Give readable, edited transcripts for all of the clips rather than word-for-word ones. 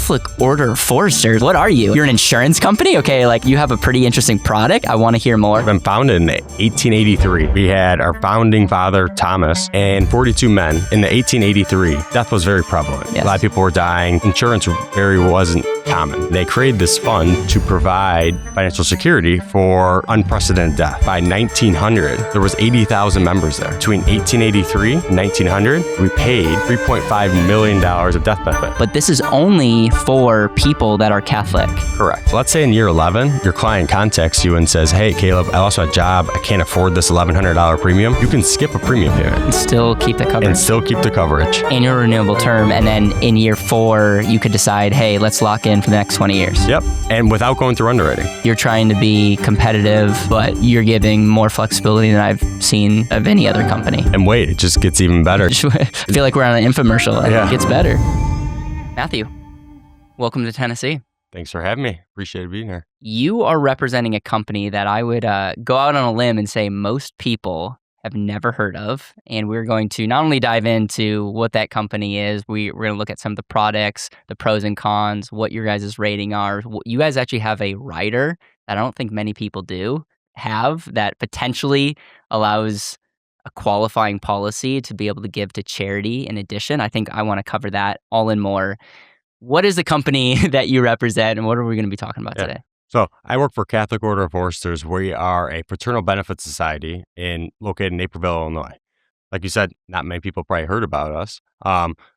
Catholic Order of Foresters. What are you? You're an insurance company? Okay, like you have a pretty interesting product. I want to hear more. We've been founded in 1883. We had our founding father, Thomas, and 42 men. In the 1883, death was very prevalent. Yes. A lot of people were dying. Insurance wasn't common. They created this fund to provide financial security for unprecedented death. By 1900, there was 80,000 members there. Between 1883 and 1900, we paid $3.5 million of death benefit. But this is only for people that are Catholic. Correct. Let's say in year 11, your client contacts you and says, hey, Caleb, I lost my job. I can't afford this $1,100 premium. You can skip a premium payment. And still keep the coverage. And still keep the coverage. Annual renewable term. And then in year 4, you could decide, hey, let's lock in for the next 20 years. Yep. And without going through underwriting. You're trying to be competitive, but you're giving more flexibility than I've seen of any other company. And wait, it just gets even better. I feel like we're on an infomercial and Yeah. it gets better. Matthew, welcome to Tennessee. Thanks for having me. Appreciate being here. You are representing a company that I would go out on a limb and say most people have never heard of. And we're going to not only dive into what that company is, we're going to look at some of the products, the pros and cons, what your guys' rating are. You guys actually have a rider that I don't think many people have that potentially allows a qualifying policy to be able to give to charity in addition. I think I want to cover that all and more. What is the company that you represent and what are we going to be talking about today? So I work for Catholic Order of Foresters. We are a fraternal benefit society located in Naperville, Illinois. Like you said, not many people probably heard about us.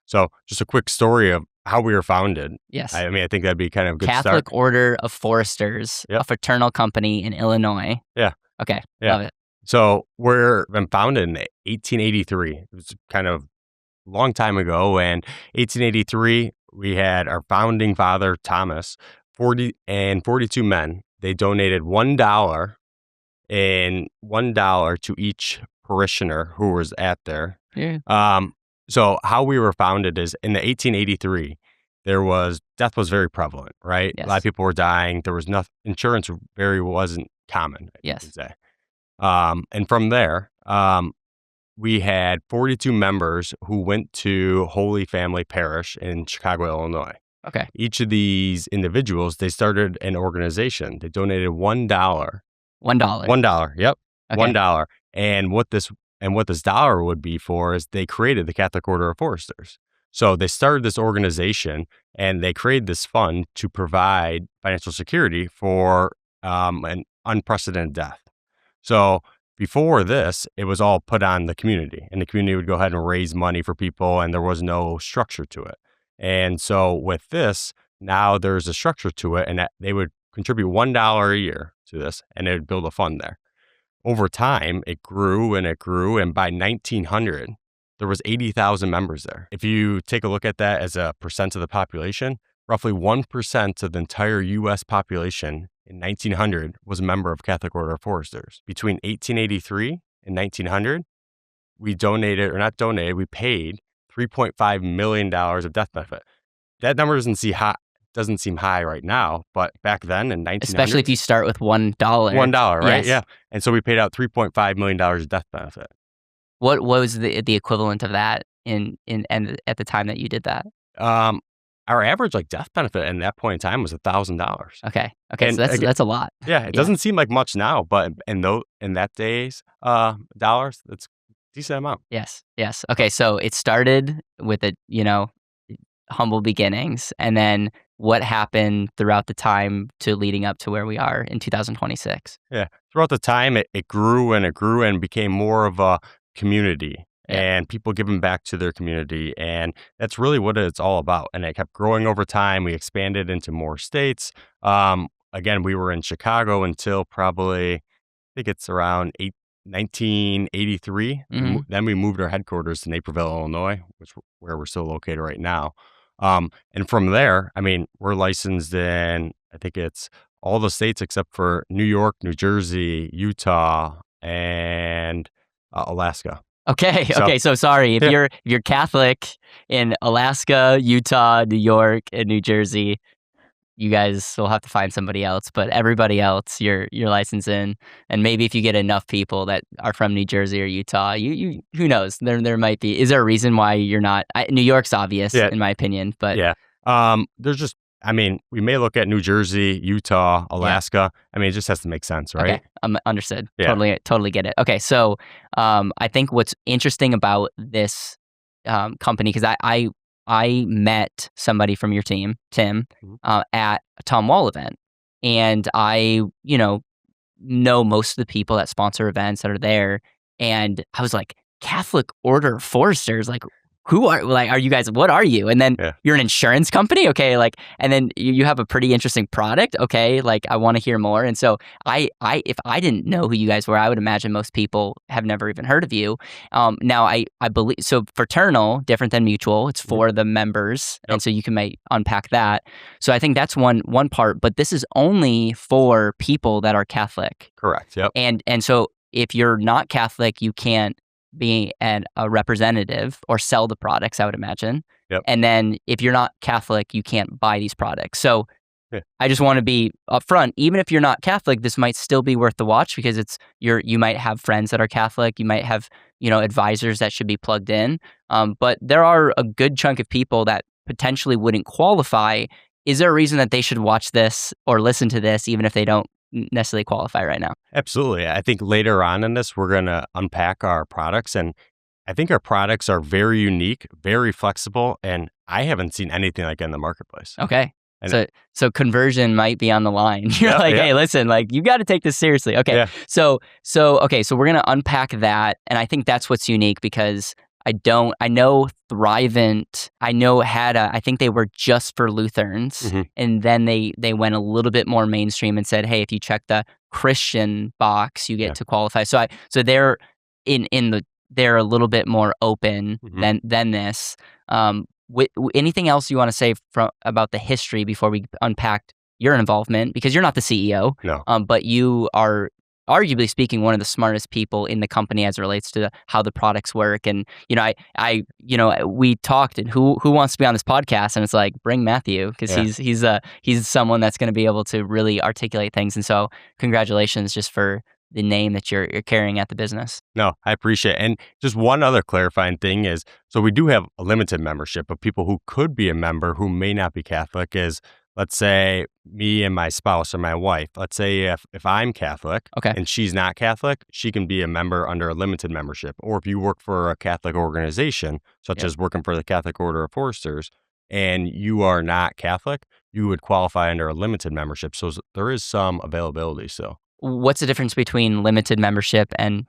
So just a quick story of how we were founded. Yes. I mean, I think that'd be kind of a good Catholic start. Order of Foresters, Yep. a fraternal company in Illinois. Yeah. Okay. Yeah. Love it. So we're been founded in 1883. It was kind of a long time ago. And 1883, we had our founding father, Thomas, 42 men. They donated $1 to each parishioner who was at there. Yeah. So how we were founded is in the 1883, death was very prevalent, right? Yes. A lot of people were dying. There was nothing, insurance wasn't common, Yes. you could say. And from there, we had 42 members who went to Holy Family Parish in Chicago, Illinois. Okay. Each of these individuals, they started an organization. They donated $1. $1. $1. Yep. Okay. $1. And what this dollar would be for is they created the Catholic Order of Foresters. So they started this organization and they created this fund to provide financial security for an unprecedented death. So before this, it was all put on the community, and the community would go ahead and raise money for people, and there was no structure to it. And so with this, now there's a structure to it, and that they would contribute $1 a year to this, and it would build a fund there. Over time, it grew, and by 1900, there was 80,000 members there. If you take a look at that as a percent of the population, roughly 1% of the entire U.S. population in 1900 was a member of Catholic Order of Foresters. Between 1883 and 1900, we paid $3.5 million of death benefit. That number doesn't seem high right now, but back then in 1900, Especially if you start with $1. $1, right? Yes. Yeah. And so we paid out $3.5 million of death benefit. What was the equivalent of that in at the time that you did that? Our average death benefit in that point in time was $1,000. Okay. And So that's a lot. Yeah, it doesn't seem like much now, but in that days, dollars, that's a decent amount. Yes. Okay, so it started with humble beginnings, and then what happened throughout the time to leading up to where we are in 2026? Yeah, throughout the time, it grew and became more of a community. Yeah. And people giving back to their community. And that's really what it's all about. And it kept growing over time. We expanded into more states. Again, we were in Chicago until probably, I think it's around 1983. Mm-hmm. Then we moved our headquarters to Naperville, Illinois, where we're still located right now. And from there, I mean, we're licensed in, I think it's all the states except for New York, New Jersey, Utah, and Alaska. Okay. So sorry if you're Catholic in Alaska, Utah, New York, and New Jersey, you guys will have to find somebody else. But everybody else, you're licensed in, and maybe if you get enough people that are from New Jersey or Utah, you who knows? There might be. Is there a reason why you're not? New York's obvious in my opinion, but yeah. There's just, I mean, we may look at New Jersey, Utah, Alaska. I mean, it just has to make sense, right? Okay, understood. Yeah. Totally get it. Okay, so I think what's interesting about this company, because I met somebody from your team, Tim, Mhm. at a Tom Wall event, and I know most of the people that sponsor events that are there, and I was like, Catholic Order of Foresters, like are you guys, what are you? And then Yeah. you're an insurance company, okay, like, and then you have a pretty interesting product, okay, like I want to hear more. And so I if I didn't know who you guys were, I would imagine most people have never even heard of you. Now I believe so. Fraternal, different than mutual, it's Mhm. for the members, Yep. and so you can unpack that. So I think that's one part, but this is only for people that are Catholic. Correct. Yep. And so if you're not Catholic, you can't be a representative or sell the products, I would imagine. Yep. And then if you're not Catholic, you can't buy these products. So Yeah. I just want to be upfront. Even if you're not Catholic, this might still be worth the watch, because you might have friends that are Catholic. You might have advisors that should be plugged in. But there are a good chunk of people that potentially wouldn't qualify. Is there a reason that they should watch this or listen to this, even if they don't necessarily qualify right now? Absolutely. I think later on in this, we're going to unpack our products. And I think our products are very unique, very flexible. And I haven't seen anything like it in the marketplace. Okay. And So conversion might be on the line. You're Yeah, like, yeah. hey, listen, like you got to take this seriously. Okay. Yeah. So okay, so we're gonna unpack that, and I think that's what's unique, because I know Thrivent, I think they were just for Lutherans, Mhm. and then they went a little bit more mainstream and said, hey, if you check the Christian box, you get Yeah. to qualify. So they're they're a little bit more open Mhm. than this. Anything else you want to say about the history before we unpack your involvement? Because you're not the CEO, No. but you are, arguably speaking, one of the smartest people in the company as it relates to how the products work. And we talked, and who wants to be on this podcast? And it's like, bring Matthew, because Yeah. he's someone that's going to be able to really articulate things. And so, congratulations just for the name that you're carrying at the business. No, I appreciate it. And just one other clarifying thing is, so we do have a limited membership, but people who could be a member who may not be Catholic is, let's say me and my spouse or my wife. Let's say if I'm Catholic Okay. and she's not Catholic, she can be a member under a limited membership. Or if you work for a Catholic organization, such Yep. as working for the Catholic Order of Foresters, and you are not Catholic, you would qualify under a limited membership. So there is some availability still. What's the difference between limited membership and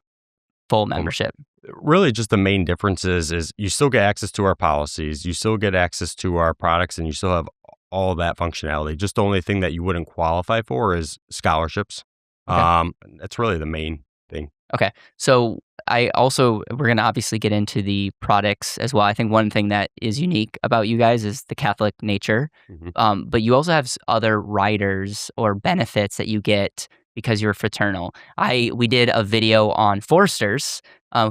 full Um, membership? Really, just the main difference is you still get access to our policies, you still get access to our products, and you still have all that functionality. Just the only thing that you wouldn't qualify for is scholarships. Okay. That's really the main thing. Okay. So we're going to obviously get into the products as well. I think one thing that is unique about you guys is the Catholic nature. Mhm. But you also have other riders or benefits that you get because you're fraternal. We did a video on Forsters,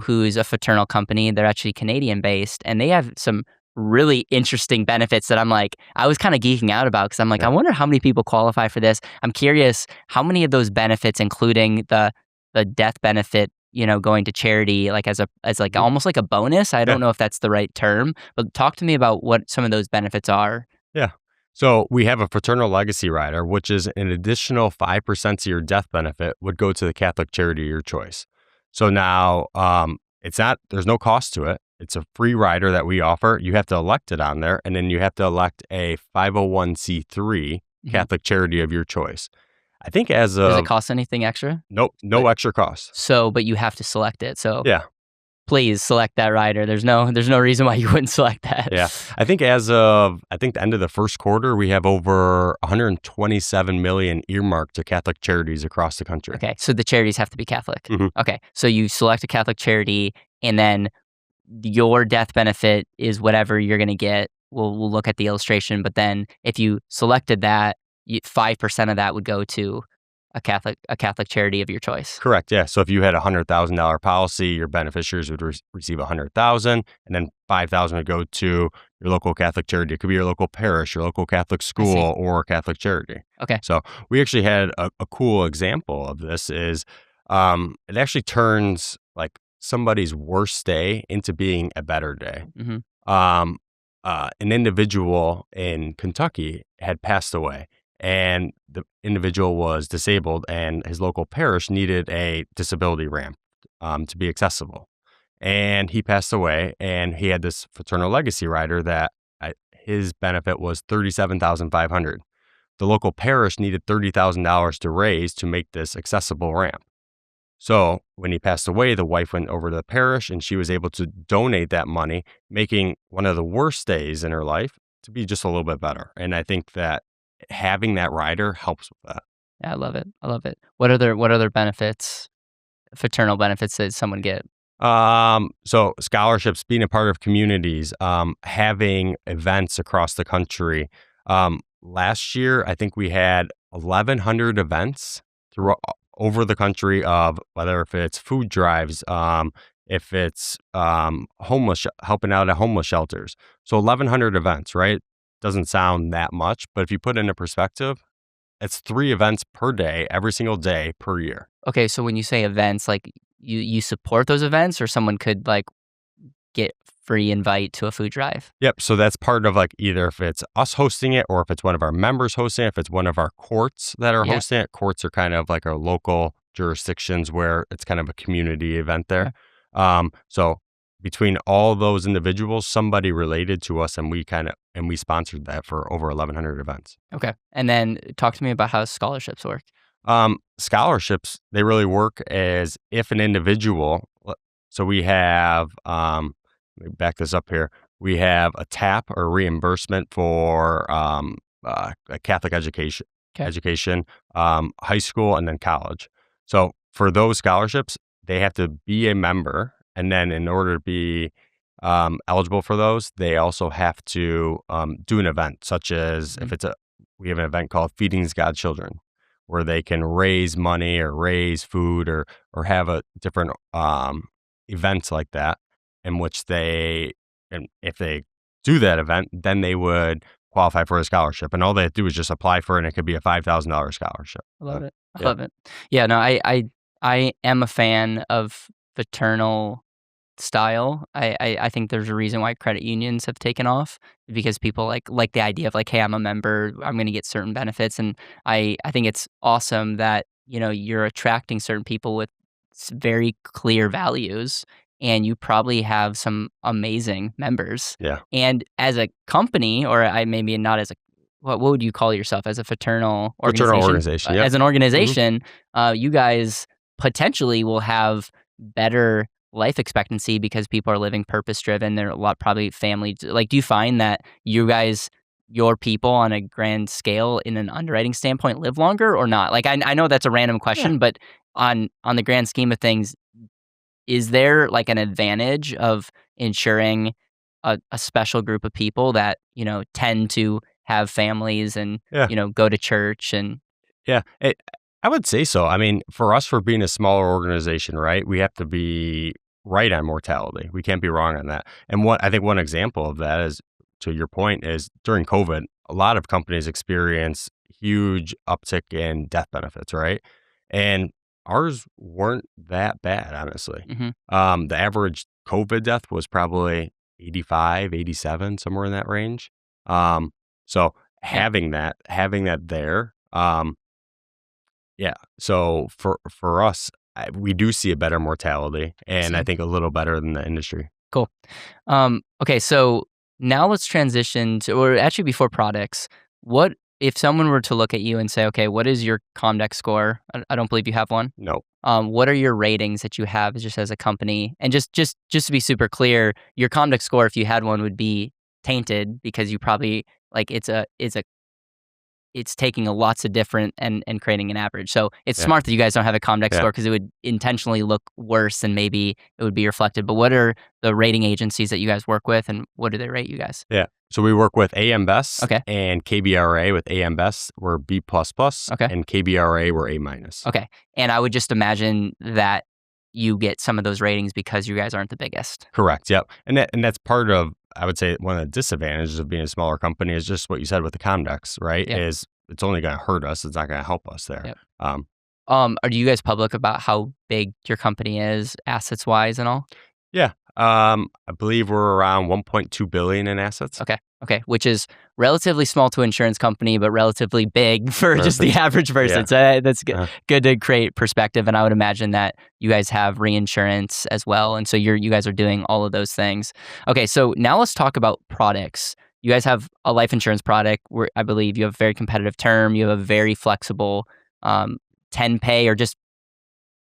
who's a fraternal company. They're actually Canadian based, and they have some really interesting benefits that I was kind of geeking out about, because I'm like, Yeah. I wonder how many people qualify for this. I'm curious how many of those benefits, including the death benefit, going to charity, like as like Mhm. almost like a bonus. I Yeah. don't know if that's the right term, but talk to me about what some of those benefits are. Yeah. So we have a fraternal legacy rider, which is an additional 5% to your death benefit would go to the Catholic charity of your choice. So now there's no cost to it. It's a free rider that we offer. You have to elect it on there, and then you have to elect a 501c3 Mhm. Catholic charity of your choice. I think Does it cost anything extra? nope, no But extra cost. but you have to select it. So Yeah. please select that rider. There's no reason why you wouldn't select that. Yeah. I think the end of the first quarter, we have over 127 million earmarked to Catholic charities across the country. Okay. So the charities have to be Catholic. Mhm. Okay. So you select a Catholic charity, and then your death benefit is whatever you're going to get. We'll look at the illustration, but then if you selected that, 5% of that would go to a Catholic charity of your choice. Correct. Yeah. So if you had a $100,000 policy, your beneficiaries would receive 100,000, and then 5,000 would go to your local Catholic charity. It could be your local parish, your local Catholic school, or Catholic charity. Okay. So we actually had a cool example of this. Is it actually turns like somebody's worst day into being a better day. Mhm. Um, an individual in Kentucky had passed away, and the individual was disabled, and his local parish needed a disability ramp to be accessible. And he passed away, and he had this fraternal legacy rider that his benefit was $37,500. The local parish needed $30,000 to raise to make this accessible ramp. So when he passed away, the wife went over to the parish and she was able to donate that money, making one of the worst days in her life to be just a little bit better. And I think that having that rider helps with that. Yeah, I love it. I love it. What other benefits, fraternal benefits, did someone get? So scholarships, being a part of communities, having events across the country. Last year, I think we had 1,100 events through over the country of whether if it's food drives, if it's helping out at homeless shelters. So 1,100 events, right? Doesn't sound that much, but if you put it into perspective, it's 3 events per day, every single day per year. Okay, so when you say events, like you support those events, or someone could like get free invite to a food drive? Yep. So that's part of like either if it's us hosting it or if it's one of our members hosting it, if it's one of our courts that are Yeah. hosting it. Courts are kind of like our local jurisdictions where it's kind of a community event there. So between all those individuals, somebody related to us, and we sponsored that for over 1,100 events. Okay. And then talk to me about how scholarships work. Scholarships, they really work as if an individual, so we have, let me back this up here. We have a TAP or reimbursement for a Catholic education, Okay. high school, and then college. So for those scholarships, they have to be a member. And then in order to be eligible for those, they also have to do an event, such as if we have an event called Feeding God's Children, where they can raise money or raise food or have a different events like that, in which and if they do that event, then they would qualify for a scholarship. And all they have to do is just apply for it, and it could be a $5,000 scholarship. I love it. I yeah. love it. Yeah, no, I am a fan of fraternal style. I think there's a reason why credit unions have taken off, because people like the idea of like, hey, I'm a member, I'm going to get certain benefits, and I think it's awesome that you're attracting certain people with very clear values, and you probably have some amazing members. Yeah. And as a company, or I maybe not as a what would you call yourself, as a fraternal organization? Yep. As an organization, you guys potentially will have better life expectancy because people are living purpose driven. They're a lot probably family. Like, do you find that your people on a grand scale in an underwriting standpoint live longer or not? Like, I know that's a random question, but on the grand scheme of things, is there like an advantage of insuring a special group of people that, tend to have families and, Yeah. Go to church and Yeah, I would say so. I mean, for us, for being a smaller organization, right, we have to be right on mortality. We can't be wrong on that. And I think one example of that is, to your point, is during COVID, a lot of companies experienced huge uptick in death benefits, right? And ours weren't that bad, honestly. The average COVID death was probably 85, 87, somewhere in that range. So having that there, so for us, we do see a better mortality, and I think a little better than the industry. Cool. Okay, so now let's transition to, or actually before products, what if someone were to look at you and say, okay, what is your Comdex score? I don't believe you have one. No. What are your ratings that you have just as a company? And just to be super clear, your Comdex score, if you had one, would be tainted because you probably like it's taking lots of different and creating an average. So it's smart that you guys don't have a Comdex score, because it would intentionally look worse than maybe it would be reflected. But what are the rating agencies that you guys work with, and what do they rate you guys? Yeah. So we work with AM Best Okay. and KBRA. With AM Best, we're B++, Okay. and KBRA, we're A-. Okay. And I would just imagine that you get some of those ratings because you guys aren't the biggest. Correct. Yep. And that's part of, I would say, one of the disadvantages of being a smaller company is just what you said with the Comdex, right? Yeah. Is it's only going to hurt us. It's not going to help us there. Yep. Are you guys public about how big your company is, assets wise and all? Yeah. I believe we're around 1.2 billion in assets. Okay, which is relatively small to an insurance company, but relatively big for just the average person. Yeah. So that's good. Good to create perspective. And I would imagine that you guys have reinsurance as well, and so you guys are doing all of those things. Okay, so now let's talk about products. You guys have a life insurance product where I believe you have a very competitive term. You have a very flexible 10 pay or just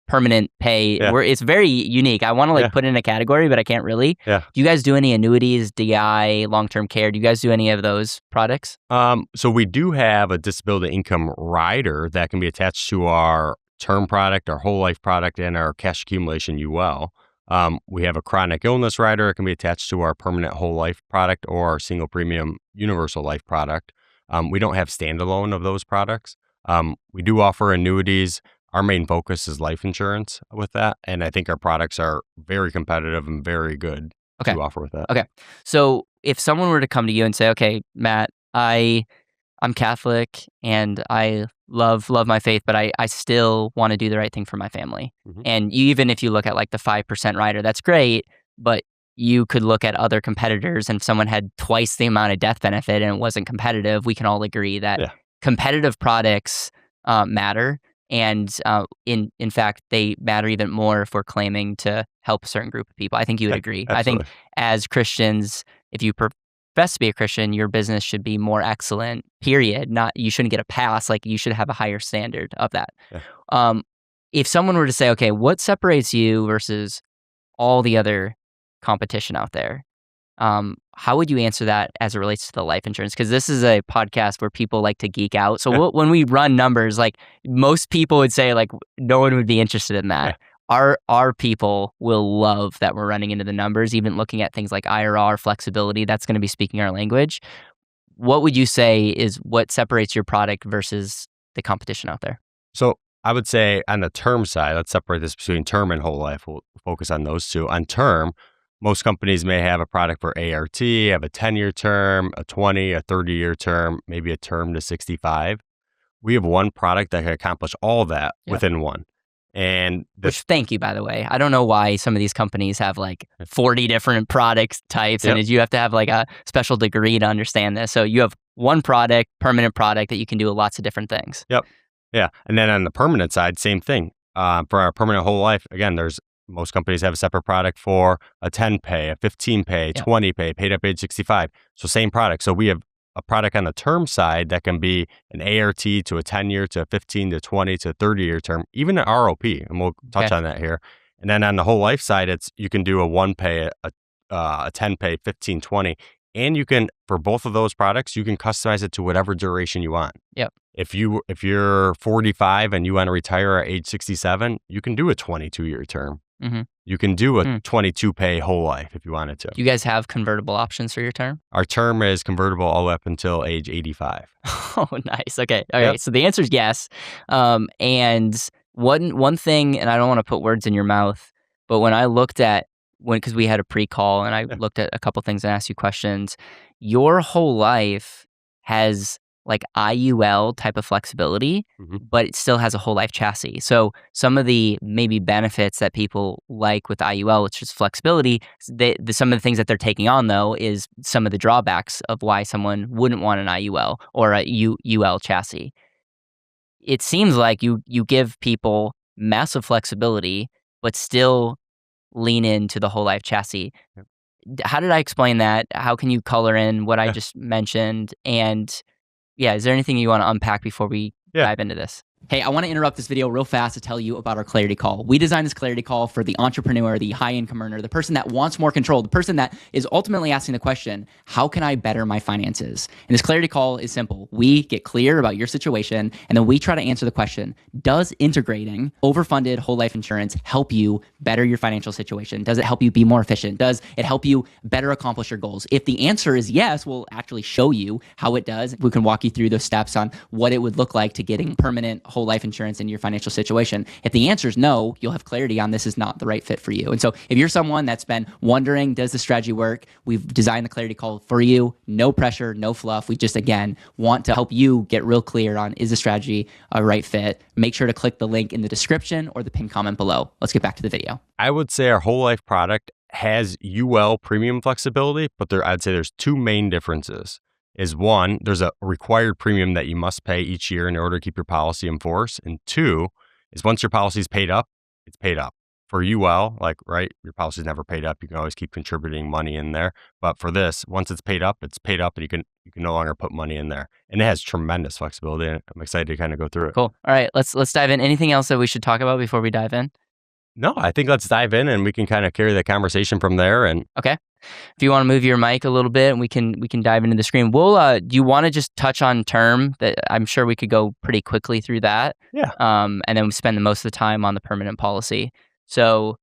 permanent pay where it's very unique. I want to put it in a category, but I can't really. Do you guys do any annuities, DI, long-term care? Do you guys do any of those products? So we do have a disability income rider that can be attached to our term product, our whole life product, and our cash accumulation UL. We have a chronic illness rider that can be attached to our permanent whole life product or our single premium universal life product. We don't have standalone of those products. We do offer annuities. Our main focus is life insurance with that, and I think our products are very competitive and very good to offer with that. Okay, so if someone were to come to you and say, "Okay, Matt, I'm Catholic and I love my faith, but I still want to do the right thing for my family," and even if you look at like the 5% rider, that's great, but you could look at other competitors, and if someone had twice the amount of death benefit and it wasn't competitive, we can all agree that competitive products matter. And in fact, they matter even more if we're claiming to help a certain group of people. I think you would agree. Absolutely. I think as Christians, if you profess to be a Christian, your business should be more excellent, period. You shouldn't get a pass. Like, you should have a higher standard of that. If someone were to say, okay, what separates you versus all the other competition out there? How would you answer that as it relates to the life insurance? Because this is a podcast where people like to geek out. So when we run numbers, like most people would say, like no one would be interested in that. Our people will love that we're running into the numbers, even looking at things like IRR, flexibility. That's going to be speaking our language. What would you say is what separates your product versus the competition out there? So I would say on the term side, let's separate this between term and whole life. We'll focus on those two. On term, most companies may have a product for ART, have a 10-year term, a 20, a 30-year term, maybe a term to 65. We have one product that can accomplish all that within one. And which, thank you, by the way. I don't know why some of these companies have like 40 different product types, and you have to have like a special degree to understand this. So you have one product, permanent product, that you can do lots of different things. Yeah. And then on the permanent side, same thing. For our permanent whole life, again, most companies have a separate product for a 10 pay, a 15 pay, 20 pay, paid up age 65. So same product. So we have a product on the term side that can be an ART to a 10-year to a 15 to 20 to 30-year term, even an ROP, and we'll touch on that here. And then on the whole life side, you can do a 1 pay, a 10 pay, 15, 20, and you can, for both of those products, you can customize it to whatever duration you want. If you're 45 and you want to retire at age 67, you can do a 22-year term. You can do a 22 pay whole life if you wanted to. Do you guys have convertible options for your term? Our term is convertible all the way up until age 85. Oh, nice. Okay. All right. So the answer is yes. And one thing, and I don't want to put words in your mouth, but when I looked at, because we had a pre-call and I looked at a couple things and asked you questions, your whole life has like IUL type of flexibility, but it still has a whole life chassis. So some of the maybe benefits that people like with IUL, which is flexibility, some of the things that they're taking on though is some of the drawbacks of why someone wouldn't want an IUL or a UL chassis. It seems like you give people massive flexibility, but still lean into the whole life chassis. How did I explain that? How can you color in what I just mentioned? And is there anything you want to unpack before we dive into this? Hey, I want to interrupt this video real fast to tell you about our Clarity Call. We designed this Clarity Call for the entrepreneur, the high-income earner, the person that wants more control, the person that is ultimately asking the question, how can I better my finances? And this Clarity Call is simple. We get clear about your situation, and then we try to answer the question, does integrating overfunded whole life insurance help you better your financial situation? Does it help you be more efficient? Does it help you better accomplish your goals? If the answer is yes, we'll actually show you how it does. We can walk you through those steps on what it would look like to getting permanent whole life insurance in your financial situation. If the answer is no, you'll have clarity on this is not the right fit for you. And so if you're someone that's been wondering, does the strategy work? We've designed the Clarity Call for you. No pressure, no fluff. We just, again, want to help you get real clear on, is the strategy a right fit? Make sure to click the link in the description or the pinned comment below. Let's get back to the video. I would say our whole life product has UL premium flexibility, but I'd say there's two main differences. Is one, there's a required premium that you must pay each year in order to keep your policy in force. And two, is once your policy's paid up, it's paid up. For UL, like, right, your policy's never paid up. You can always keep contributing money in there. But for this, once it's paid up, and you can no longer put money in there. And it has tremendous flexibility. And I'm excited to kind of go through it. Cool. All right, let's dive in. Anything else that we should talk about before we dive in? No, I think let's dive in and we can kind of carry the conversation from there. And okay. If you want to move your mic a little bit, and we can dive into the screen. We'll do you want to just touch on term? That I'm sure we could go pretty quickly through that. Yeah. And then we spend the most of the time on the permanent policy. So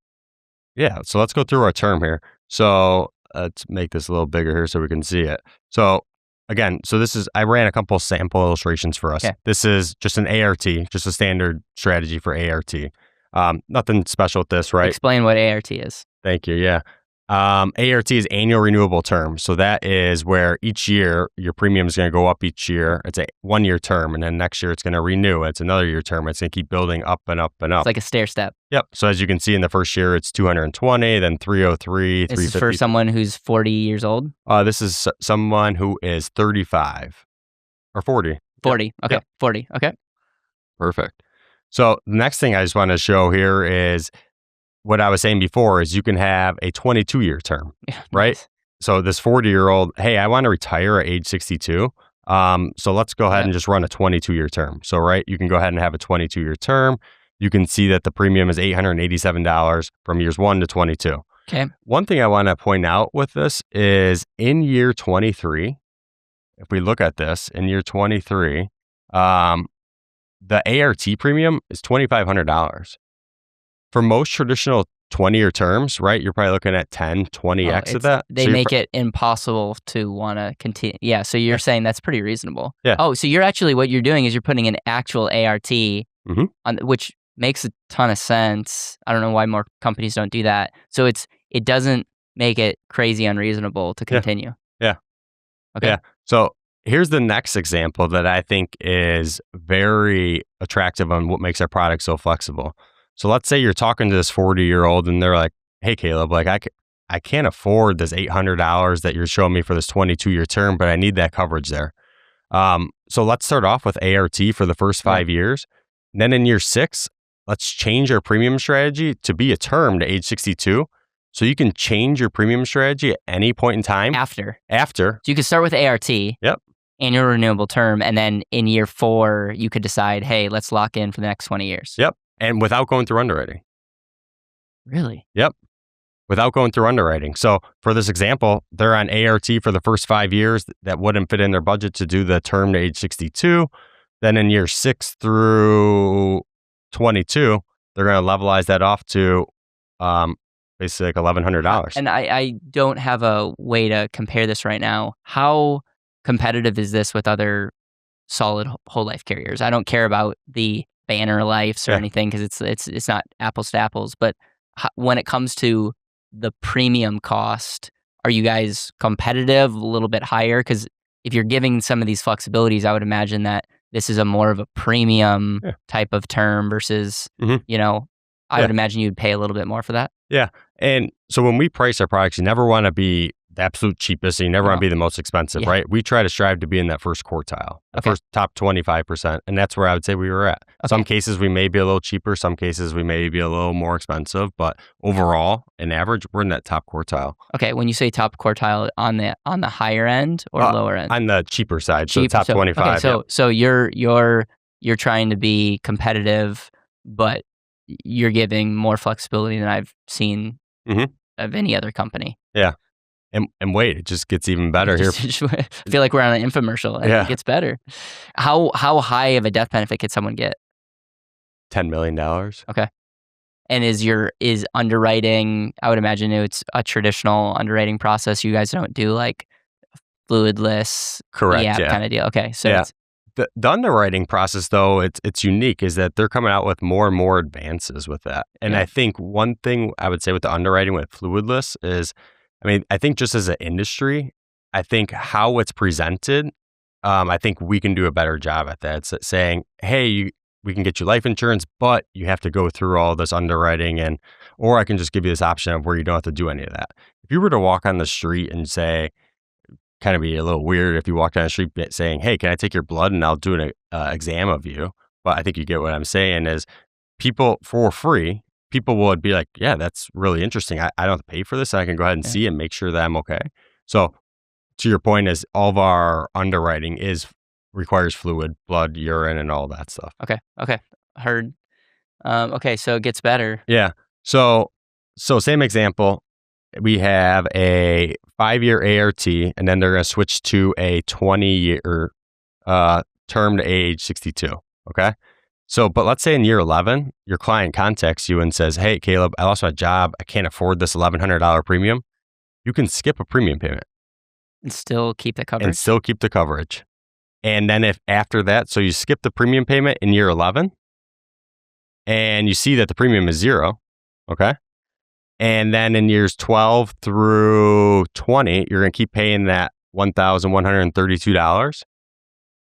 yeah, so let's go through our term here. So let's make this a little bigger here so we can see it. So again, I ran a couple sample illustrations for us. Okay. This is just an ART, just a standard strategy for ART. Nothing special with this, right? Explain what ART is. Thank you. Yeah. ART is annual renewable term. So that is where each year your premium is going to go up each year. It's a 1-year term. And then next year it's going to renew. It's another year term. It's going to keep building up and up and up. It's like a stair step. Yep. So as you can see in the first year, it's 220, then 303, This is for someone who's 40 years old? This is someone who is 35 or 40. 40. Yep. Okay. Yep. 40. Okay. Perfect. So the next thing I just want to show here is what I was saying before is you can have a 22-year term, Yeah, right? nice. So this 40-year-old, hey, I want to retire at age 62. So let's go ahead and just run a 22-year term. So, right, you can go ahead and have a 22-year term. You can see that the premium is $887 from years 1 to 22. Okay. One thing I want to point out with this is in year 23, if we look at this, in year 23, the ART premium is $2,500. For most traditional 20-year terms, right, you're probably looking at 10, 20x of that. They make it impossible to want to continue. Yeah, so you're saying that's pretty reasonable. Yeah. Oh, so what you're doing is you're putting an actual ART, on, which makes a ton of sense. I don't know why more companies don't do that. So it doesn't make it crazy unreasonable to continue. Yeah. Okay. Yeah. So here's the next example that I think is very attractive on what makes our product so flexible. So let's say you're talking to this 40-year-old and they're like, hey, Caleb, like I can't afford this $800 that you're showing me for this 22-year term, but I need that coverage there. So let's start off with ART for the first 5 years. And then in year 6, let's change our premium strategy to be a term to age 62. So you can change your premium strategy at any point in time. After. So you could start with ART. Yep. Annual renewable term. And then in year 4, you could decide, hey, let's lock in for the next 20 years. Yep. And without going through underwriting. Really? Yep. Without going through underwriting. So for this example, they're on ART for the first 5 years. That wouldn't fit in their budget to do the term to age 62. Then in year 6 through 22, they're going to levelize that off to basically like $1,100. And I don't have a way to compare this right now. How competitive is this with other solid whole life carriers? I don't care about the Banner Lifes or anything because it's not apples to apples. But when it comes to the premium cost, are you guys competitive, a little bit higher? Because if you're giving some of these flexibilities, I would imagine that this is a more of a premium type of term versus, I would imagine you'd pay a little bit more for that. Yeah. And so when we price our products, you never want to be the absolute cheapest and you never want to be the most expensive, right? We try to strive to be in that first quartile, the first top 25%. And that's where I would say we were at. Some cases we may be a little cheaper. Some cases we may be a little more expensive. But overall, in average, we're in that top quartile. Okay. When you say top quartile, on the higher end or lower end? On the cheaper side. So top 25. Okay, so you're trying to be competitive, but you're giving more flexibility than I've seen of any other company. Yeah. And wait, it just gets even better here. I feel like we're on an infomercial and it gets better. How high of a death benefit could someone get? $10 million. Okay. And is underwriting, I would imagine it's a traditional underwriting process. You guys don't do like fluidless kind of deal. Okay. So the underwriting process, though, it's unique is that they're coming out with more and more advances with that. And I think one thing I would say with the underwriting with fluidless is, I think just as an industry, I think how it's presented, I think we can do a better job at that. It's saying, hey, we can get you life insurance, but you have to go through all this underwriting or I can just give you this option of where you don't have to do any of that. If you were to walk on the street and say, kind of be a little weird if you walked down the street saying, hey, can I take your blood and I'll do an exam of you? But I think you get what I'm saying is people for free, people would be like, yeah, that's really interesting. I don't have to pay for this. I can go ahead and see and make sure that I'm okay. So to your point is all of our underwriting requires fluid, blood, urine, and all that stuff. Okay. Heard. Okay, so it gets better. Yeah. So same example. We have a 5-year ART, and then they're going to switch to a 20-year term to age 62. Okay. So, but let's say in year 11, your client contacts you and says, hey, Caleb, I lost my job. I can't afford this $1,100 premium. You can skip a premium payment. And still keep the coverage. And then if after that, so you skip the premium payment in year 11 and you see that the premium is 0. Okay. And then in years 12 through 20, you're going to keep paying that $1,132.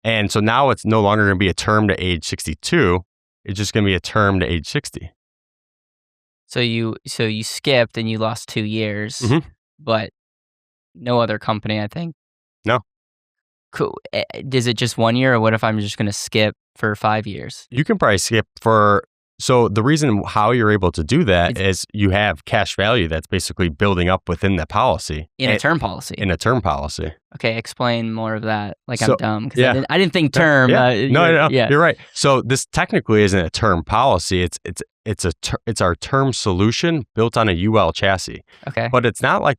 And so now it's no longer going to be a term to age 62. It's just going to be a term to age 60. So you skipped and you lost 2 years, but no other company, I think. No. Cool. Is it just 1 year, or what if I'm just going to skip for 5 years? You can probably skip so the reason how you're able to do that is you have cash value that's basically building up within the policy. In a term policy. Okay, explain more of that. I'm dumb because I didn't think term. No, you're right. So this technically isn't a term policy. It's our term solution built on a UL chassis. Okay. But it's not like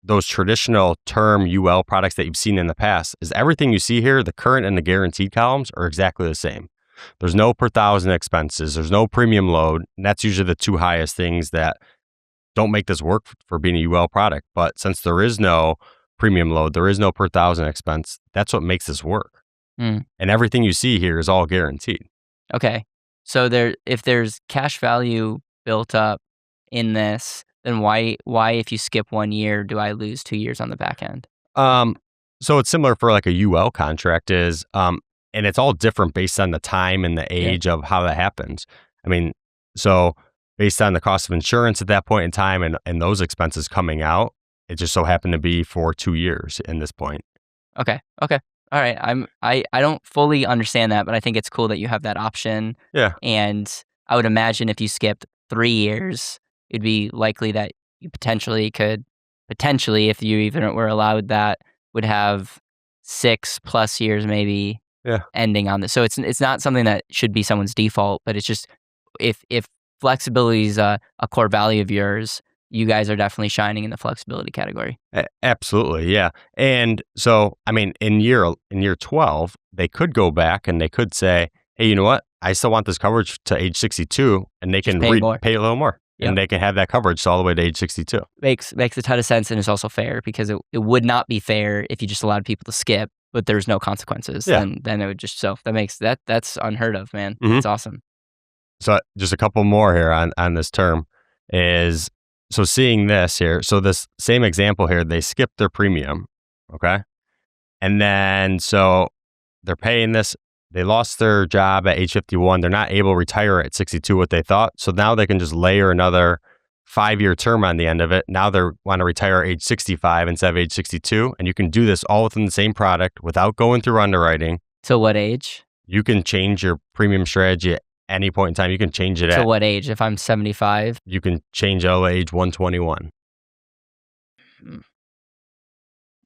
those traditional term UL products that you've seen in the past. Is everything you see here, the current and the guaranteed columns are exactly the same. There's no per thousand expenses. There's no premium load. And that's usually the two highest things that don't make this work for being a UL product. But since there is no premium load, there is no per thousand expense, that's what makes this work. And everything you see here is all guaranteed. Okay. So if there's cash value built up in this, then why if you skip 1 year, do I lose 2 years on the back end? So it's similar for like a UL contract is, and it's all different based on the time and the age of how that happens. I mean, so based on the cost of insurance at that point in time and those expenses coming out, it just so happened to be for 2 years in this point. Okay. All right. I don't fully understand that, but I think it's cool that you have that option. Yeah. And I would imagine if you skipped 3 years, it'd be likely that you potentially, if you even were allowed that, would have 6+ years maybe ending on this. So it's not something that should be someone's default, but it's just if flexibility is a core value of yours, you guys are definitely shining in the flexibility category. Absolutely, yeah. And so, I mean, in year 12, they could go back and they could say, hey, you know what? I still want this coverage to age 62, and they can pay a little more. Yep. And they can have that coverage all the way to age 62. Makes a ton of sense, and it's also fair because it would not be fair if you just allowed people to skip, but there's no consequences. Yeah. Then it would just that's unheard of, man. It's awesome. So just a couple more here on this term is, so seeing this here, so this same example here, they skipped their premium, okay? And then so they're paying this. They lost their job at age 51. They're not able to retire at 62, what they thought. So now they can just layer another 5-year term on the end of it. Now they want to retire at age 65 instead of age 62. And you can do this all within the same product without going through underwriting. So what age? You can change your premium strategy at any point in time. You can change it at what age? If I'm 75? You can change at age 121.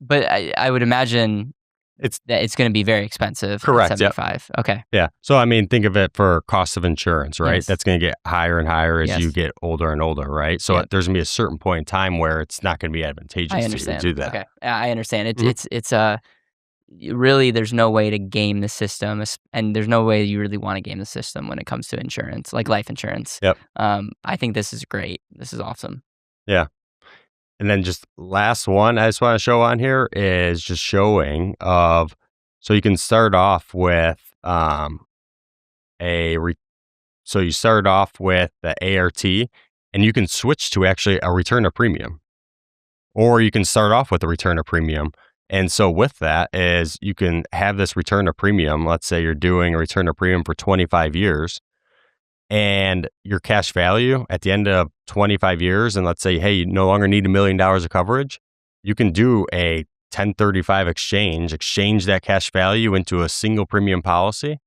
But I would imagine it's going to be very expensive. Correct. At 75. Yep. Okay. Yeah. So I mean, think of it for cost of insurance, right? Yes. That's going to get higher and higher as you get older and older, right? So there's going to be a certain point in time where it's not going to be advantageous to do that. Okay. I understand. It's really, there's no way to game the system, and there's no way you really want to game the system when it comes to insurance, like life insurance. Yep. I think this is great. This is awesome. Yeah. And then just last one I just want to show on here is just showing of, so you can start off with so you start off with the ART, and you can switch to actually a return of premium, or you can start off with a return of premium. And so with that is you can have this return to premium. Let's say you're doing a return to premium for 25 years and your cash value at the end of 25 years. And let's say, hey, you no longer need $1 million of coverage. You can do a 1035 exchange that cash value into a single premium policy,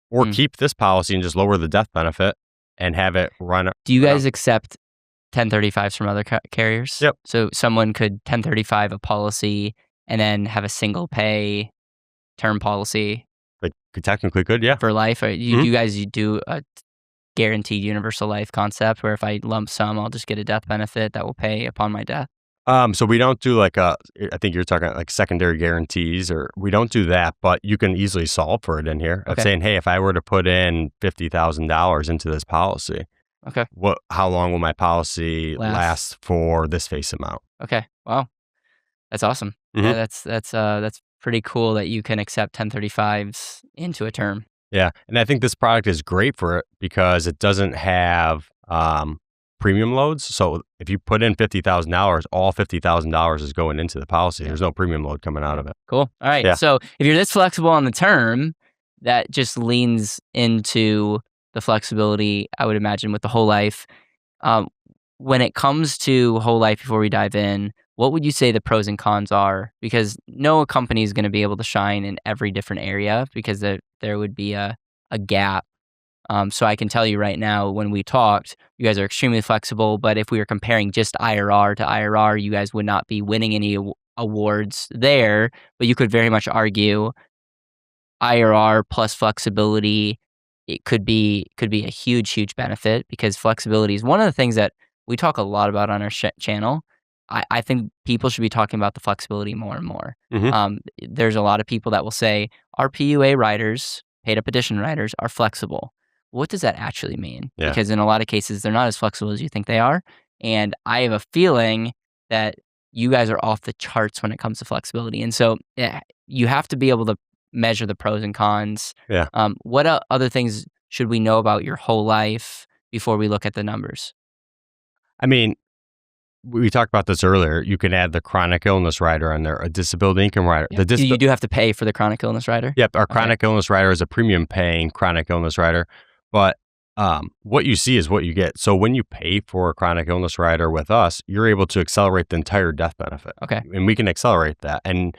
or keep this policy and just lower the death benefit and have it run. Do you guys accept 1035s from other carriers? Yep. So someone could 1035 a policy and then have a single pay term policy. Like, technically could, yeah. For life? Or you guys do a guaranteed universal life concept where if I lump sum, I'll just get a death benefit that will pay upon my death? So we don't do I think you're talking like secondary guarantees, or we don't do that, but you can easily solve for it in here. Of saying, hey, if I were to put in $50,000 into this policy, how long will my policy last for this face amount? Okay. Wow. That's awesome. Yeah, that's pretty cool that you can accept 1035s into a term. Yeah. And I think this product is great for it because it doesn't have premium loads. So if you put in $50,000, all $50,000 is going into the policy. There's no premium load coming out of it. Cool. All right. Yeah. So if you're this flexible on the term, that just leans into the flexibility, I would imagine, with the whole life. When it comes to whole life, before we dive in, what would you say the pros and cons are? Because no company is going to be able to shine in every different area because there would be a gap. So I can tell you right now, when we talked, you guys are extremely flexible, but if we were comparing just IRR to IRR, you guys would not be winning any awards there, but you could very much argue IRR plus flexibility, it could be a huge benefit, because flexibility is one of the things that we talk a lot about on our channel. I think people should be talking about the flexibility more and more. There's a lot of people that will say our PUA riders, paid up addition riders, are flexible. What does that actually mean? Yeah. Because in a lot of cases, they're not as flexible as you think they are. And I have a feeling that you guys are off the charts when it comes to flexibility. And so you have to be able to measure the pros and cons. Yeah. What other things should we know about your whole life before we look at the numbers? I mean, we talked about this earlier. You can add the chronic illness rider on there, a disability income rider. Yeah. You do have to pay for the chronic illness rider? Yep. Our chronic illness rider is a premium paying chronic illness rider. But what you see is what you get. So when you pay for a chronic illness rider with us, you're able to accelerate the entire death benefit. Okay. And we can accelerate that. And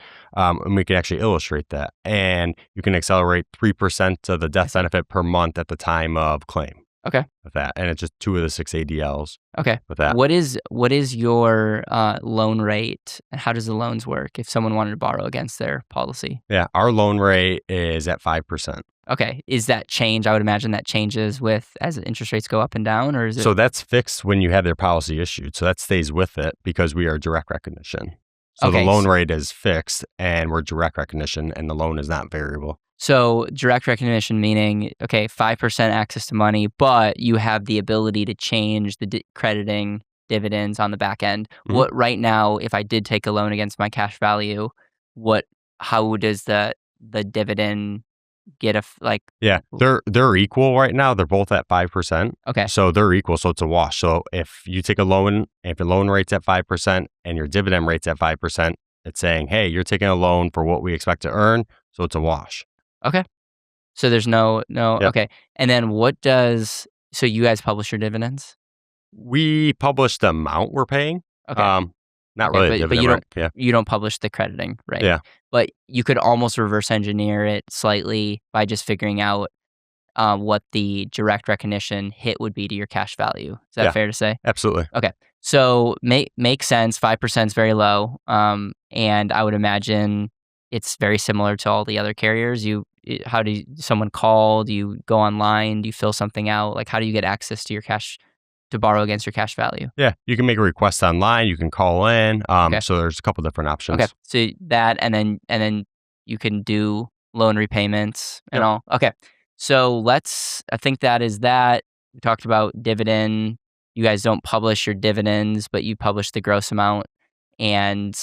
we can actually illustrate that. And you can accelerate 3% of the death benefit per month at the time of claim. Okay. With that. And it's just 2 of the 6 ADLs. Okay. With that. What is your loan rate? How does the loans work if someone wanted to borrow against their policy? Yeah. Our loan rate is at 5%. Okay. Is that change? I would imagine that changes as interest rates go up and down, or is it? So that's fixed when you have their policy issued. So that stays with it because we are direct recognition. So the loan rate is fixed and we're direct recognition, and the loan is not variable. So direct recognition meaning, 5% access to money, but you have the ability to change the crediting dividends on the back end. What right now, if I did take a loan against my cash value, how does the dividend get Yeah, they're equal right now. They're both at 5%. Okay. So they're equal. So it's a wash. So if you take a loan, if your loan rate's at 5% and your dividend rate's at 5%, it's saying, hey, you're taking a loan for what we expect to earn. So it's a wash. Okay. So there's no. Yep. Okay. And then so you guys publish your dividends? We publish the amount we're paying. Okay. Not really a dividend, you don't publish the crediting, right? Yeah. But you could almost reverse engineer it slightly by just figuring out what the direct recognition hit would be to your cash value. Is that fair to say? Absolutely. Okay. So makes sense. 5% is very low. And I would imagine it's very similar to all the other carriers. How do someone call? Do you go online? Do you fill something out? Like, how do you get access to your cash to borrow against your cash value? Yeah, you can make a request online. You can call in. So there's a couple different options. Okay, so that, and then you can do loan repayments and all. Okay, so I think that is that. We talked about dividend. You guys don't publish your dividends, but you publish the gross amount. And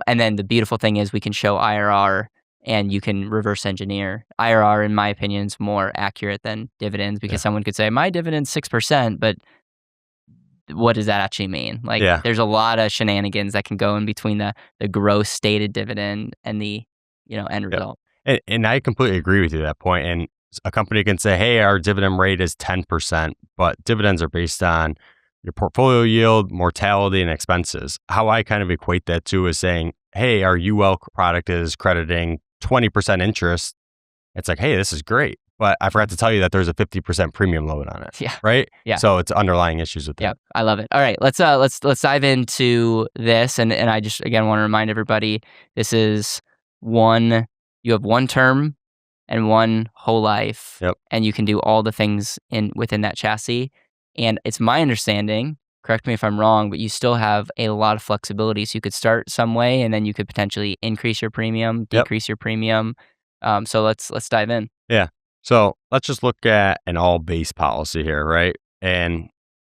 then the beautiful thing is we can show IRR, and you can reverse engineer. IRR, in my opinion, is more accurate than dividends, because someone could say, my dividend's 6%, but what does that actually mean? Like, Yeah. there's a lot of shenanigans that can go in between the gross stated dividend and the, end Yep. result. And I completely agree with you at that point. And a company can say, hey, our dividend rate is 10%, but dividends are based on your portfolio yield, mortality, and expenses. How I kind of equate that to is saying, hey, our UL product is crediting 20% interest. It's like, hey, this is great. But I forgot to tell you that there's a 50% premium load on it. Yeah. Right? Yeah. So it's underlying issues with that. Yeah, I love it. All right, let's dive into this, and I just again want to remind everybody, this is you have one term and one whole life, Yep. and you can do all the things within that chassis. And it's my understanding, correct me if I'm wrong, but you still have a lot of flexibility. So you could start some way, and then you could potentially increase your premium, decrease your premium. So let's dive in. Yeah. So let's just look at an all base policy here, right? And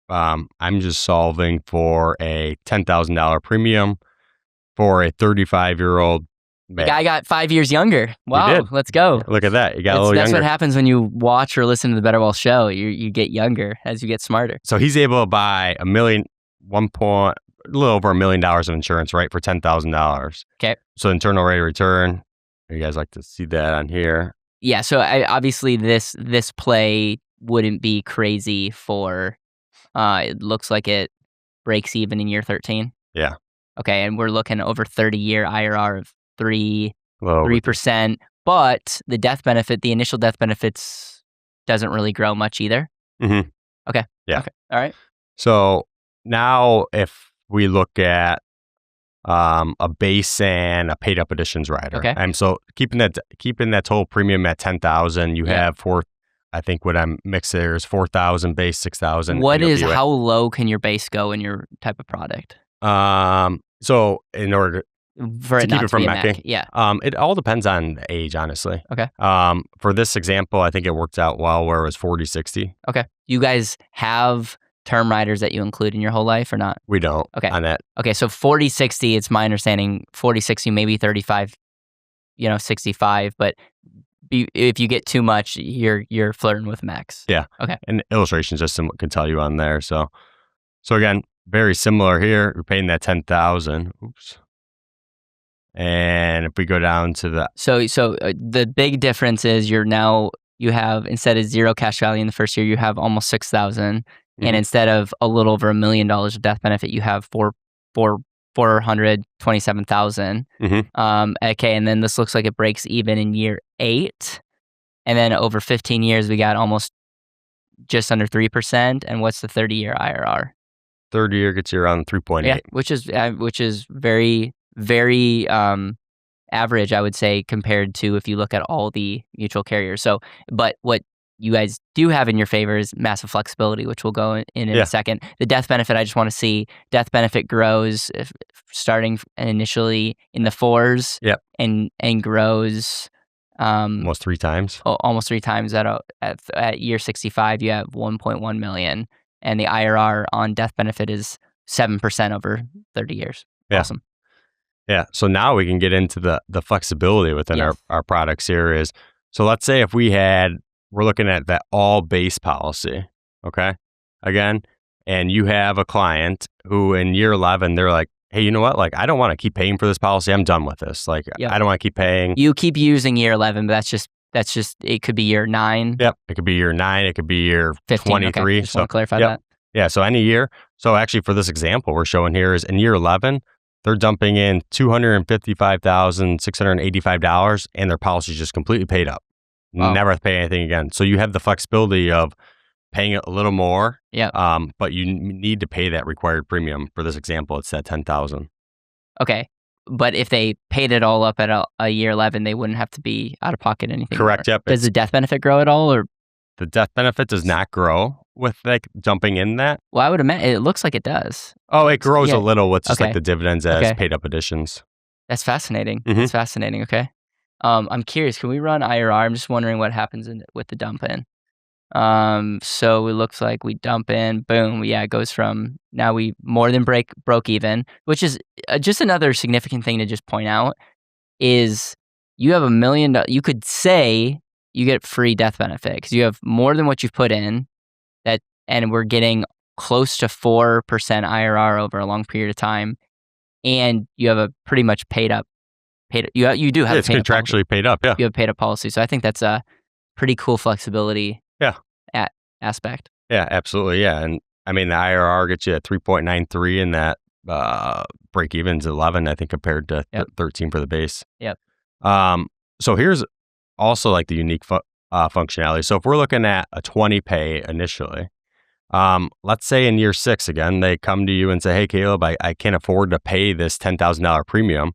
I'm just solving for a $10,000 premium for a 35-year-old The male. guy got 5 years younger. Wow, did. let's go. Look at that. You got a little That's younger. what happens when you watch or listen to the BetterWealth show. You get younger as you get smarter. So he's able to buy a little over $1 million of insurance, right, for $10,000. Okay. So internal rate of return. You guys like to see that on here? Yeah. So obviously this play wouldn't be crazy for. It looks like it breaks even in year 13. Yeah. Okay, and we're looking over 30-year IRR of 3%. But the initial death benefits doesn't really grow much either. Mm-hmm. Okay. Yeah. Okay. All right. So now if we look at a base and a paid up additions rider. Okay. And so keeping that total premium at 10,000, you have I think what I'm mixing there is 4,000 base, 6,000. How low can your base go in your type of product? So in order for to it keep not it from to be macking, it all depends on the age, honestly. Okay. For this example, I think it worked out well where it was 40-60. Okay. You guys have term riders that you include in your whole life or not? We don't. Okay. On that. Okay. So 40-60, it's my understanding, 40-60, maybe 35, 65, but if you get too much, you're flirting with max. Yeah. Okay. And illustrations just can tell you on there. So again, very similar here. We're paying that 10,000. Oops. And if we go down to the the big difference is you have, instead of zero cash value in the first year, you have almost 6,000, and instead of a little over $1 million of death benefit, you have 427,000. Okay, and then this looks like it breaks even in year 8, and then over 15 years we got almost just under 3%. And what's the 30-year IRR? 30-year gets you around 3.8. Yeah, which is very, very average, I would say, compared to if you look at all the mutual carriers. So, but what you guys do have in your favor is massive flexibility, which we'll go in a second. The death benefit, I just want to see death benefit grows starting initially in the 4s. Yep. And grows almost 3 times. Almost 3 times at year 65. You have 1.1 million, and the IRR on death benefit is 7% over 30 years. Yeah. Awesome. Yeah. So now we can get into the flexibility within our products here is, so let's say if we're looking at that all base policy, okay? Again, and you have a client who in year 11, they're like, hey, you know what? Like, I don't want to keep paying for this policy. I'm done with this. Like, I don't want to keep paying. You keep using year 11, but that's just, it could be year 9. Yep. It could be year 9. It could be year 15, 23. Okay. Just want to clarify that. Yeah. So any year. So actually for this example we're showing here is in year 11, they're dumping in $255,685 and their policy is just completely paid up. Wow. Never have to pay anything again. So you have the flexibility of paying a little more. Yeah. But you need to pay that required premium. For this example, it's at $10,000. Okay. But if they paid it all up at a year 11, they wouldn't have to be out of pocket anything. Correct. More. Yep. Does the death benefit grow at all, or the death benefit does not grow with like jumping in that? Well, I would imagine it looks like it does. Oh, it grows a little with just like the dividends as paid up additions. That's fascinating. That's fascinating. Okay. I'm curious. Can we run IRR? I'm just wondering what happens with the dump in. So it looks like we dump in, boom. Yeah, it goes from now we more than broke even, which is just another significant thing to just point out is you have $1 million. You could say you get free death benefit because you have more than what you've put in, and we're getting close to 4% IRR over a long period of time, and you have a pretty much paid up. You do have it's a paid contractually paid up. Yeah. You have a paid up policy, so I think that's a pretty cool flexibility. Yeah. Aspect. Yeah, absolutely. Yeah, and I mean the IRR gets you at 3.93, and that break even's 11, I think, compared to 13 for the base. Yep. So here's also like the unique functionality. So if we're looking at a 20 pay initially, let's say in year 6 again, they come to you and say, "Hey, Caleb, I can't afford to pay this $10,000 premium."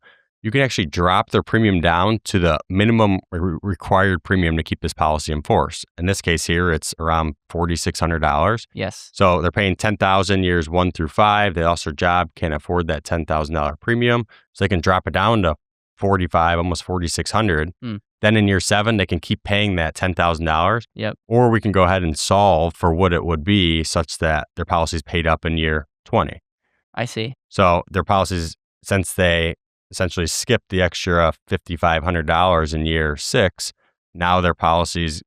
You can actually drop their premium down to the minimum required premium to keep this policy in force. In this case here, it's around $4,600. Yes. So they're paying $10,000 years 1 through 5. They lost their job, can't afford that $10,000 premium, so they can drop it down to $45,000, almost $4,600. Then in year 7, they can keep paying that $10,000. Yep. Or we can go ahead and solve for what it would be such that their policy is paid up in year 20. I see. So their policies, since they essentially skipped the extra $5,500 in year 6, now their policy's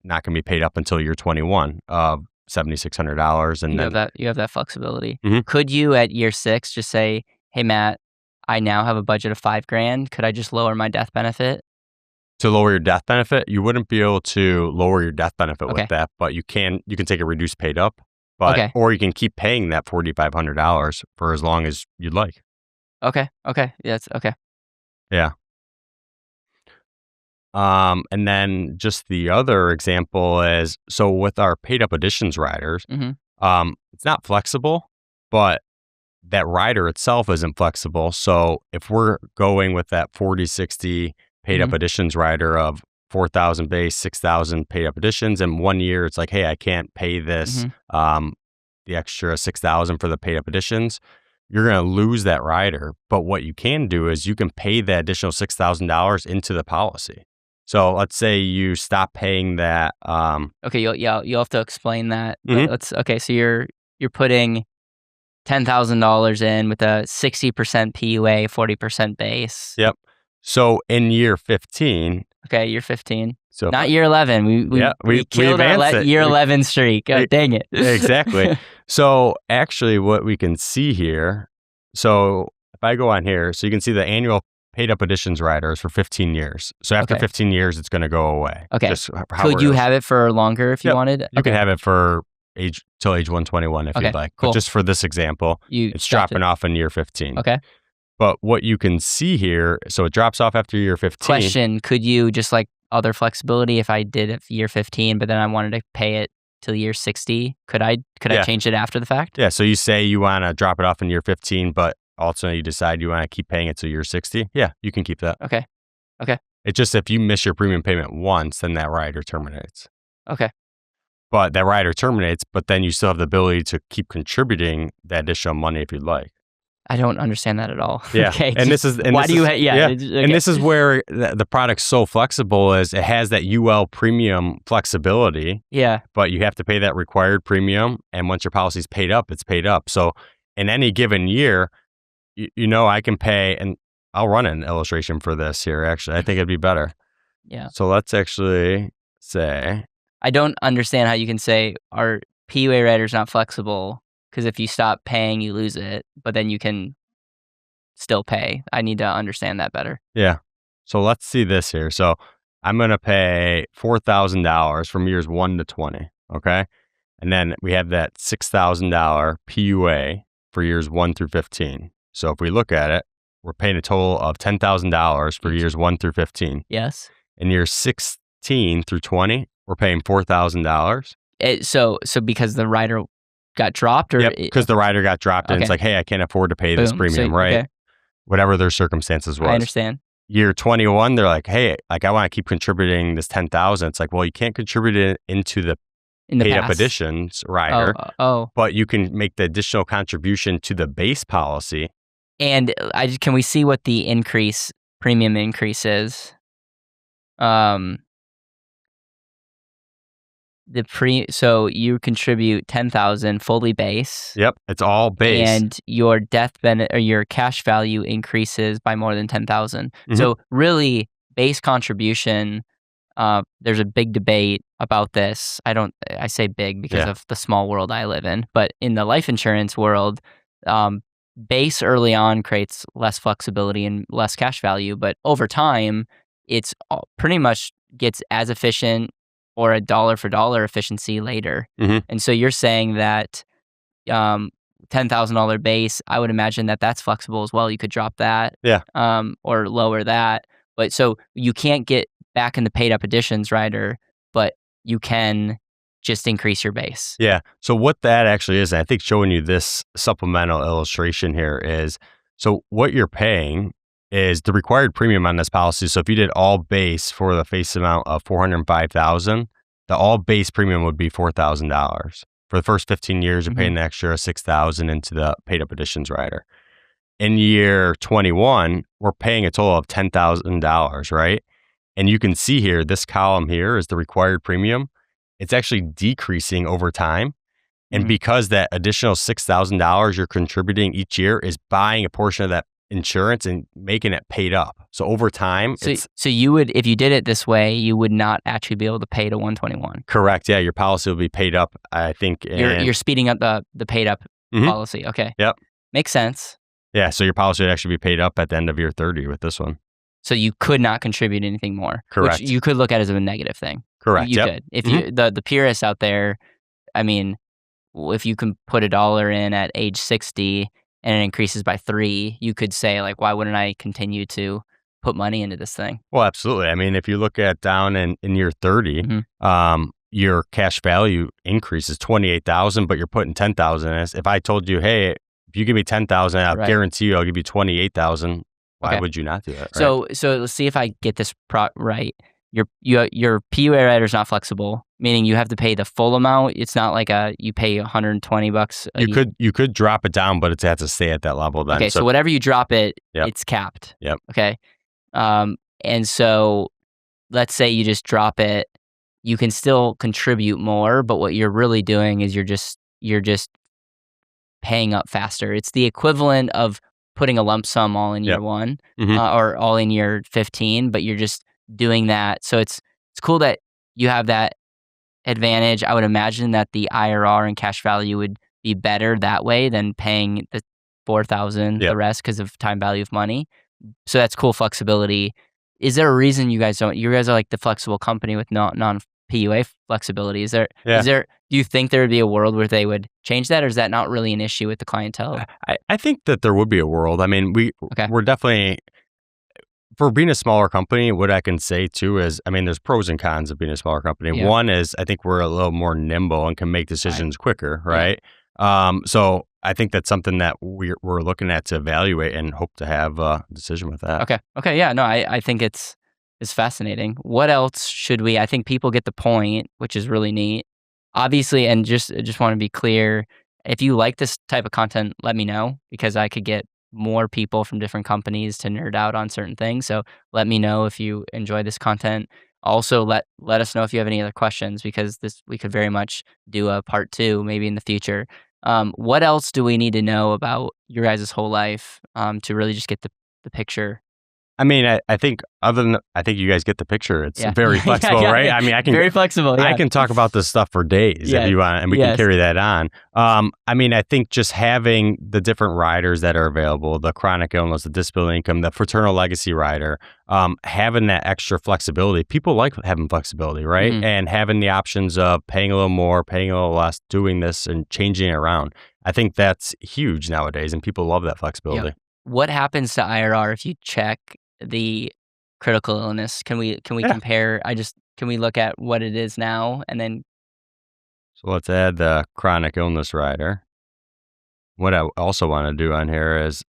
not going to be paid up until year 21 of $7,600. And you have that flexibility. Mm-hmm. Could you at year 6 just say, "Hey, Matt, I now have a budget of $5,000. Could I just lower my death benefit?" To lower your death benefit, you wouldn't be able to lower your death benefit with that, but you can take a reduced paid up, or you can keep paying that $4,500 for as long as you'd like. Okay. That's okay. Yeah. And then just the other example is, so with our paid up additions riders, it's not flexible, but that rider itself isn't flexible. So if we're going with that 40/60 paid up additions rider of 4,000 base, 6,000 paid up additions, and 1 year it's like, "Hey, I can't pay this, the extra 6,000 for the paid up additions," you're going to lose that rider. But what you can do is you can pay the additional $6,000 into the policy. So let's say you stop paying that. Okay, you'll have to explain that. So you're putting $10,000 in with a 60% PUA, 40% base. Yep. So in year 15. Okay, year 15. So not year 11. We killed our year 11 streak. Dang it. Exactly. So actually what we can see here, so if I go on here, so you can see the annual paid up additions riders for 15 years. So after 15 years, it's going to go away. Okay. Could you have it for longer if you wanted? You can have it for till age 121 if you'd like. Cool. But just for this example, it's dropping off in year 15. Okay. But what you can see here, so it drops off after year 15. Question, could you just like other flexibility if I did it year 15, but then I wanted to pay it till year 60? Could I change it after the fact? Yeah, so you say you want to drop it off in year 15, but ultimately you decide you want to keep paying it till year 60. Yeah, you can keep that. Okay. It's just if you miss your premium payment once, then that rider terminates. Okay. But that rider terminates, but then you still have the ability to keep contributing that additional money if you'd like. I don't understand that at all. Yeah. Okay. And this is why do you And this is where the product's so flexible, is it has that UL premium flexibility. Yeah. But you have to pay that required premium, and once your policy's paid up, it's paid up. So in any given year, I can pay, and I'll run an illustration for this here, actually. I think it'd be better. Yeah. So let's actually say, I don't understand how you can say our PUA rider's not flexible, because if you stop paying, you lose it, but then you can still pay. I need to understand that better. Yeah. So let's see this here. So I'm going to pay $4,000 from years 1 to 20. Okay. And then we have that $6,000 PUA for years 1 through 15. So if we look at it, we're paying a total of $10,000 for years 1 through 15. Yes. In years 16 through 20, we're paying $4,000. So because the rider got dropped, or because the rider got dropped, and it's like, "Hey, I can't afford to pay this premium," right? Okay. Whatever their circumstances was. I understand. Year 21, they're like, "Hey, I want to keep contributing this $10,000." It's like, well, you can't contribute it into the paid up additions rider, but you can make the additional contribution to the base policy. And can we see what the premium increase is? So you contribute $10,000 fully base. Yep, it's all base, and your death benefit or your cash value increases by more than $10,000. So really, base contribution there's a big debate about this. I say big because of the small world I live in, but in the life insurance world, base early on creates less flexibility and less cash value, but over time, pretty much gets as efficient or a dollar for dollar efficiency later. And so you're saying that $10,000 base, I would imagine that that's flexible as well. You could drop that, or lower that. But so you can't get back in the paid up additions rider, but you can just increase your base. Yeah. So what that actually is, and I think showing you this supplemental illustration here is, so what you're paying is the required premium on this policy. So if you did all base for the face amount of $405,000, the all base premium would be $4,000. For the first 15 years, you're paying an extra $6,000 into the paid up additions rider. In year 21, we're paying a total of $10,000, right? And you can see here, this column here is the required premium. It's actually decreasing over time. And because that additional $6,000 you're contributing each year is buying a portion of that insurance and making it paid up. So over time, so you would, if you did it this way, you would not actually be able to pay to 121. Correct. Yeah, your policy will be paid up, I think. You're speeding up the paid up policy. Okay. Yep. Makes sense. Yeah, so your policy would actually be paid up at the end of year 30 with this one. So you could not contribute anything more. Correct. Which you could look at as a negative thing. Correct. You could. If you the purists out there, I mean, if you can put $1 in at age 60 and it increases by 3, you could say, like, why wouldn't I continue to put money into this thing? Well, absolutely. I mean, if you look at down in year 30, your cash value increases $28,000, but you're putting $10,000 in it. If I told you, hey, if you give me $10,000, I'll guarantee you I'll give you $28,000. Why would you not do that? Right? So let's see if I get this right. Your PUA rider is not flexible, meaning you have to pay the full amount. It's not like you pay $120. You could drop it down, but it has to stay at that level then. Okay, so whatever you drop it, it's capped. Yep. Okay. And so let's say you just drop it, you can still contribute more, but what you're really doing is you're just paying up faster. It's the equivalent of putting a lump sum all in year 1 or all in year 15, but you're just doing that. So it's cool that you have that advantage. I would imagine that the IRR and cash value would be better that way than paying the $4,000 the rest because of time value of money. So that's cool flexibility. Is there a reason you guys are like the flexible company with non-PUA flexibility? Is there, do you think there would be a world where they would change that, or is that not really an issue with the clientele? I think that there would be a world. I mean, we're definitely, for being a smaller company, what I can say too is, I mean, there's pros and cons of being a smaller company. Yeah. One is I think we're a little more nimble and can make decisions quicker, right? So I think that's something that we're looking at to evaluate and hope to have a decision with that. Okay. Yeah. No, I think it's fascinating. What else should we? I think people get the point, which is really neat. Obviously, and just want to be clear, if you like this type of content, let me know, because I could get more people from different companies to nerd out on certain things. So let me know if you enjoy this content. Also, let us know if you have any other questions, because we could very much do a part 2 maybe in the future. What else do we need to know about your guys' whole life to really just get the picture? I mean, I think I think you guys get the picture. It's very flexible, right? I mean, I can very flexible. I can talk about this stuff for days if you want, and we can carry that on. I mean, I think just having the different riders that are available, the chronic illness, the disability income, the fraternal legacy rider, having that extra flexibility. People like having flexibility, right? And having the options of paying a little more, paying a little less, doing this and changing it around. I think that's huge nowadays, and people love that flexibility. What happens to IRR if you check the critical illness? Can we compare? Can we look at what it is now and then? So let's add the chronic illness rider. What I also want to do on here is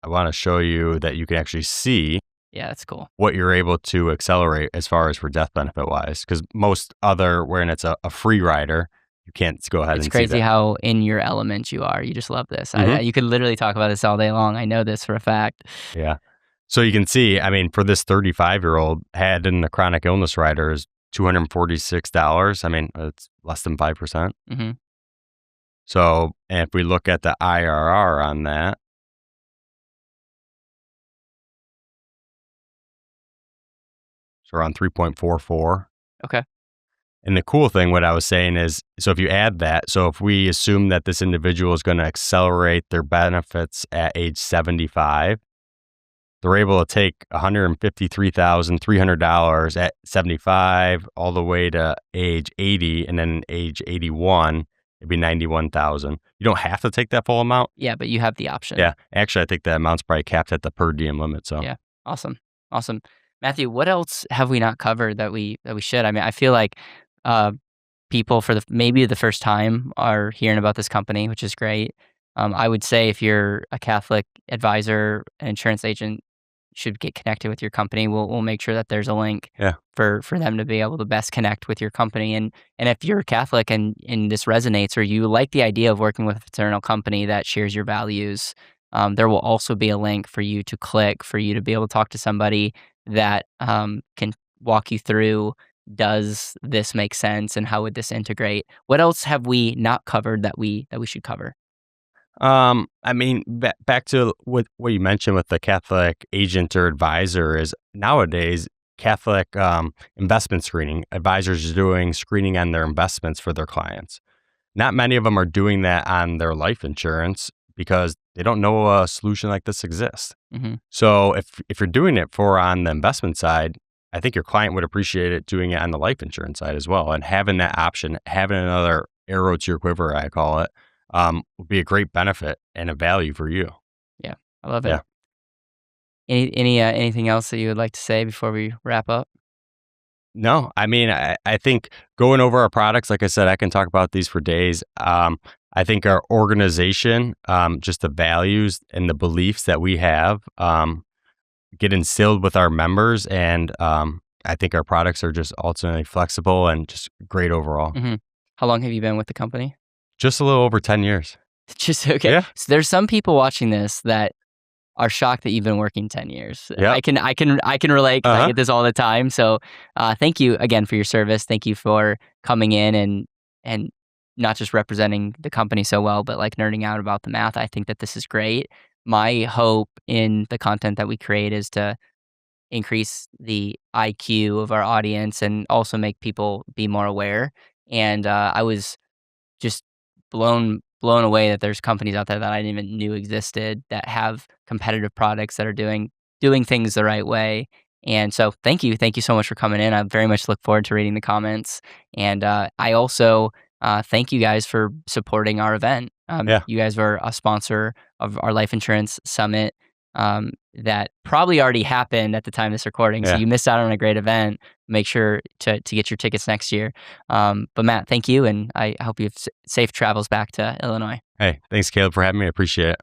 I want to show you that you can actually see. Yeah, that's cool. What you're able to accelerate as far as for death benefit wise, because most other, when it's a free rider, you can't go ahead and see that. It's crazy how in your element you are. You just love this. You could literally talk about this all day long. I know this for a fact. Yeah. So you can see, I mean, for this 35-year-old, had in the chronic illness rider is $246. I mean, it's less than 5%. So, and if we look at the IRR on that, so around 3.44. Okay. And the cool thing, what I was saying is, so if you add that, so if we assume that this individual is going to accelerate their benefits at age 75, they're able to take $153,300 at 75 all the way to age 80, and then age 81, it'd be 91,000. You don't have to take that full amount. Yeah, but you have the option. Yeah, actually, I think that amount's probably capped at the per diem limit. So Yeah. Awesome. Awesome. Matthew, what else have we not covered that we should? I mean, I feel like uh, people for maybe the first time are hearing about this company, which is great. I would say if you're a Catholic advisor, an insurance agent, should get connected with your company. We'll make sure that there's a link yeah, for them to be able to best connect with your company. And if you're Catholic and this resonates, or you like the idea of working with a fraternal company that shares your values, there will also be a link for you to click for you to be able to talk to somebody that can walk you through, does this make sense and how would this integrate? What else have we not covered that we should cover? I mean, back to what you mentioned with the Catholic agent or advisor is nowadays Catholic investment screening. Advisors are doing screening on their investments for their clients. Not many of them are doing that on their life insurance because they don't know a solution like this exists. Mm-hmm. So if you're doing it for on the investment side, I think your client would appreciate it doing it on the life insurance side as well. And having that option, having another arrow to your quiver, I call it, would be a great benefit and a value for you. Yeah, I love it. Yeah. Anything else that you would like to say before we wrap up? No, I mean, I think going over our products, like I said, I can talk about these for days. I think our organization, just the values and the beliefs that we have, get instilled with our members. And I think our products are just ultimately flexible and just great overall. Mm-hmm. How long have you been with the company? Just a little over 10 years. Just okay. Yeah. So there's some people watching this that are shocked that you've been working 10 years. Yeah. I can relate 'cause I get this all the time. So, thank you again for your service. Thank you for coming in and not just representing the company so well, but like nerding out about the math. I think that this is great. My hope in the content that we create is to increase the IQ of our audience and also make people be more aware. And I was just blown away that there's companies out there that I didn't even knew existed that have competitive products that are doing things the right way. And so thank you so much for coming in. I very much look forward to reading the comments. And I also thank you guys for supporting our event. Yeah. You guys were a sponsor of our life insurance summit that probably already happened at the time of this recording. So Yeah. you missed out on a great event. Make sure to get your tickets next year. But Matt, thank you. And I hope you have safe travels back to Illinois. Hey, thanks, Caleb, for having me. I appreciate it.